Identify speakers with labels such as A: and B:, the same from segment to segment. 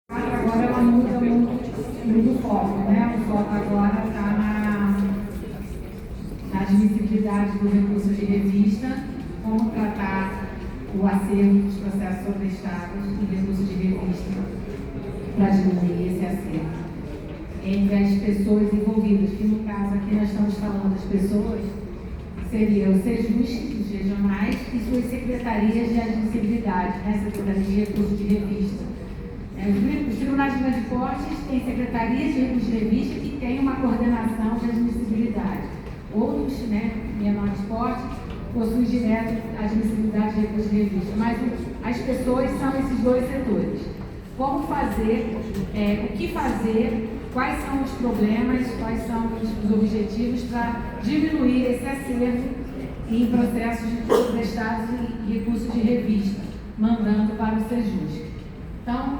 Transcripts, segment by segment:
A: Agora ela muda muito o foco, né? O foco agora está na admissibilidade do recurso de revista, como tratar o acervo dos processos sobrestados e recurso de revista para diminuir esse acervo entre as pessoas envolvidas, que no caso aqui nós estamos falando das pessoas, seriam os SEJUS, os regionais, e suas secretarias de admissibilidade, né? Secretaria de recurso de revista. Os tribunais de grande porte têm secretarias de recurso de revista que têm uma coordenação de admissibilidade. Outros, né, menores porte, possuem direto a admissibilidade de recurso de revista. Mas as pessoas são esses dois setores. Como fazer, o que fazer, quais são os problemas, quais são os objetivos para diminuir esse acervo em processos de prestados e recursos de revista, mandando para o SEJUS. Então,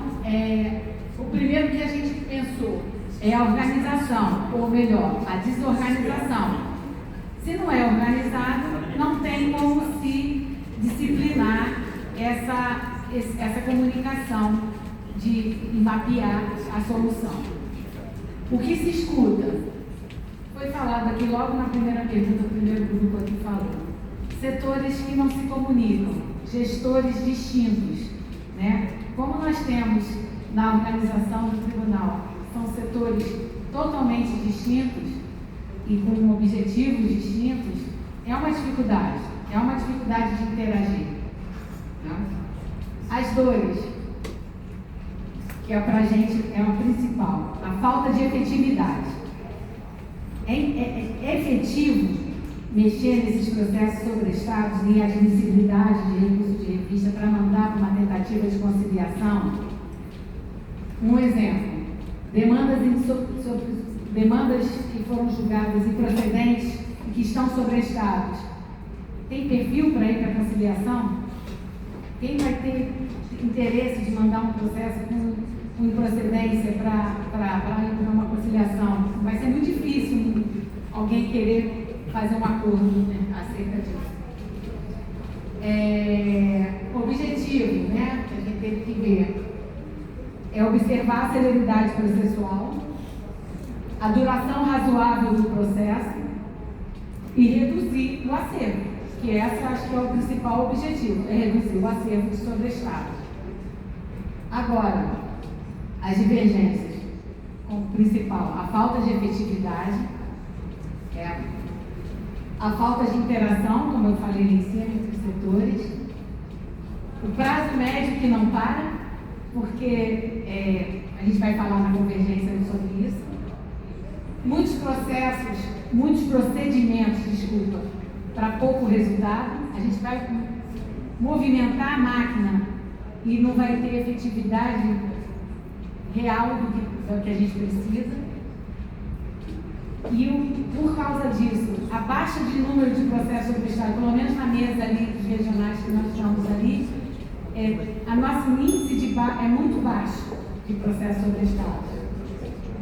A: o primeiro que a gente pensou é a organização, ou melhor, a desorganização. Se não é organizado, não tem como se disciplinar essa comunicação de mapear a solução. O que se escuta? Foi falado aqui logo na primeira pergunta, o primeiro grupo aqui falou. Setores que não se comunicam, gestores distintos, né? Como nós temos na organização do tribunal, são setores totalmente distintos e com objetivos distintos, é uma dificuldade de interagir. Tá? As dores, que para a gente é a principal, a falta de efetividade. É efetivo mexer nesses processos sobrestados em admissibilidade de recurso de revista para mandar para uma tentativa de conciliação? Um exemplo, demandas que foram julgadas improcedentes e que estão sobrestados. Tem perfil para ir para a conciliação? Quem vai ter interesse de mandar um processo com improcedência para ir para uma conciliação? Vai ser muito difícil alguém querer fazer um acordo, né, acerca disso. Objetivo, né, que a gente teve que ver, é observar a celeridade processual, a duração razoável do processo e reduzir o acervo, que essa acho que é o principal objetivo, é reduzir o acervo de sobrestado. Agora, as divergências, como principal, a falta de efetividade, a falta de interação, como eu falei em cima, entre os setores, o prazo médio que não para, porque a gente vai falar na convergência sobre isso, muitos procedimentos, para pouco resultado, a gente vai movimentar a máquina e não vai ter efetividade real do que a gente precisa. E por causa disso, a baixa de número de processos sobrestados, pelo menos na mesa ali dos regionais que nós estamos ali, a nosso índice é muito baixo de processos sobrestados.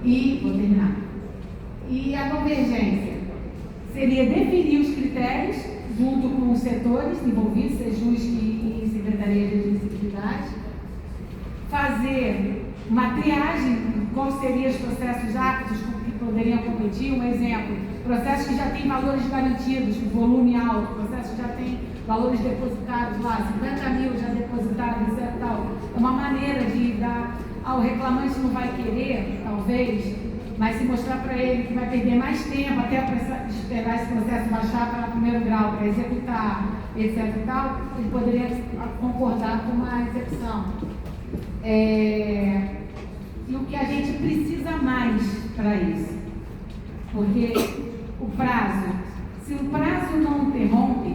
A: E, vou terminar. E a convergência seria definir os critérios junto com os setores envolvidos, SEJUS e Secretaria de Admissibilidade, fazer uma triagem, qual seriam os processos aptos que poderiam competir. Um exemplo, processos que já têm valores garantidos, volume alto, processos que já têm valores depositados lá, 50 mil já depositados, etc. Tal. É uma maneira de dar ao reclamante, não vai querer, talvez, mas se mostrar para ele que vai perder mais tempo até esperar esse processo baixar para primeiro grau, para executar, etc. Tal, ele poderia concordar com uma execução. E o que a gente precisa mais para isso? Porque o prazo, se o prazo não interrompe,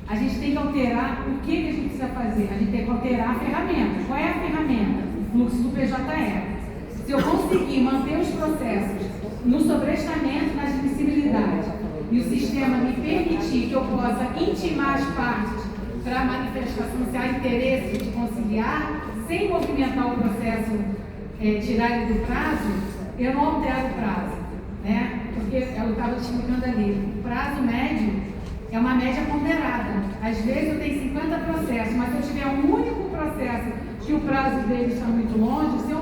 A: a gente tem que alterar o que a gente precisa fazer. A gente tem que alterar a ferramenta. Qual é a ferramenta? O fluxo do PJE. Se eu conseguir manter os processos no sobrestamento, na admissibilidade, e o sistema me permitir que eu possa intimar as partes para manifestação, se há interesse de conciliar, sem movimentar o processo, tirar ele do prazo, eu não altero o prazo, né? Porque eu estava te explicando ali, o prazo médio é uma média ponderada. Às vezes eu tenho 50 processos, mas se eu tiver um único processo que o prazo dele está muito longe, se eu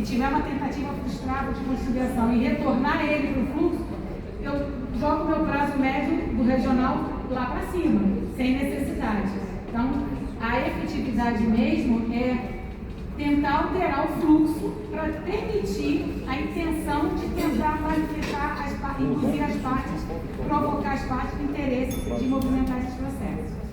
A: tiver uma tentativa frustrada de conciliação e retornar ele para o fluxo, eu jogo meu prazo médio do regional lá para cima, sem necessidade. Então, a efetividade mesmo é tentar alterar o fluxo para permitir a intenção de tentar manifestar, induzir as partes, provocar as partes do interesse de movimentar esses processos.